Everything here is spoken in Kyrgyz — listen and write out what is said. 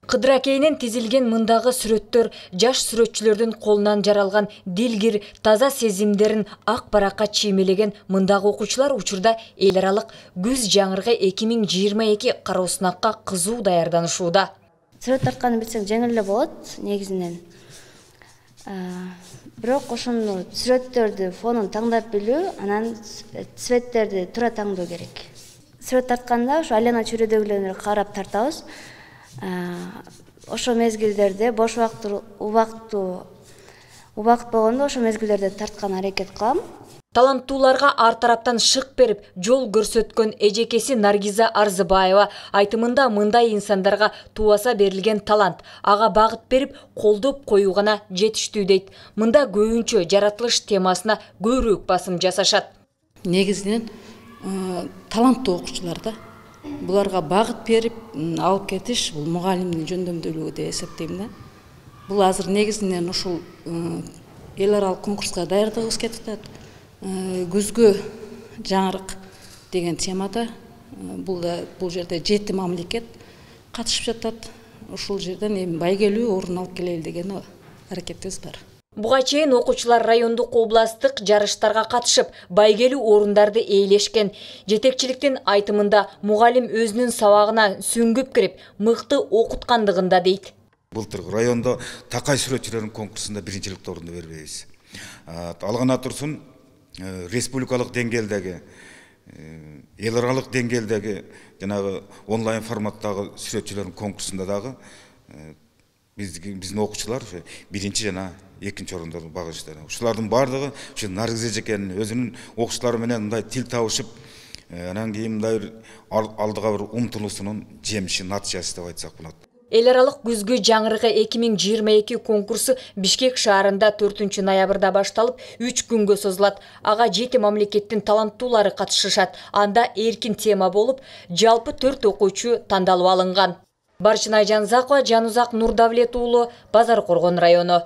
Кыдыракейинен тизилген мындагы сүрөттөр жаш сүрөтчүлөрдүн колунан жаралган дилгир, таза сезимдерин ак баракка чиймелеген мындагы окуучулар учурда эл аралык күз жаңыргы 2022 кароо сынакка кызуу даярданышууда. Сүрөт тартканды билсең жеңил эле болот негизинен. Бирок ошону сүрөттөрдү фонун таңдап билүү, анан цветтерди туура таңдоо керек. Сүрөт тартканда ошо айлана чөйрөдөгүлөрдү карап тартабыз. Ошо мезгилдерде бош убакыт болгондо ошо мезгилдерде тарткан аракет кылам. Таланттууларга ар тараптан шык берип, жол көрсөткөн эжекеси Наргиза Арзыбаева айтымында мындай инсандарга туаса берилген талант, ага багыт берип, колдоп коюу гана жетиштүү дейт. Мында көбүнчө жаратылыш темасына көбүрөөк басым жасашат. Негизинен таланттуу окуучулар да. Буларга багыт берип, алып кетиш бул мугалимдин жөндөмдүүлүгү деп эсептейм да. Бул азыр негизинен ушул эл аралык конкурска даярдыгыбыз кетип атат. Күзгү жаңырык деген темада бул жерде 7 мамлекет катышып жатат. Ушул жерден эми байгелүү орун алып келели деген аракетибиз бар. Буга чейин окуучулар райондук областтык жарыштарга катышып, байгелүү орундарды ээлешкен. Жетекчиликтин айтымында мугалим өзүнүн сабагына сүңгүп кирип, мыкты окуткандыгында дейт. Былтыр райондо такай сүрөтчүлөрдүн конкурсунда биринчилик орунду бербейбиз. Алгана турсун республикалык деңгээлдеги, эл аралык деңгээлдеги жанагы онлайн форматтагы сүрөтчүлөрдүн конкурсунда дагы биздин окуучулар биринчи жана экинчи орундарды багыштады. Ушулардын бардыгы ушу Наргиз эжекенин өзүнүн окуучулары менен мындай тил табышып, анан кийин мындай бир алдыга бир умтулуусунун жемиши, натыйжасы деп айтсак болот. Эл аралык күзгү жаңырыгы 2022 конкурсу Бишкек шаарында 4 ноябрда башталып, 3 күнгө созулат. Ага 7 мамлекеттин таланттуулары катышышат. Анда эркин тема болуп, жалпы 4 окуучу тандалып алынган. Барчын Айжанзакова, Жанузак Нурдавлет уулу, Базар Коргон району.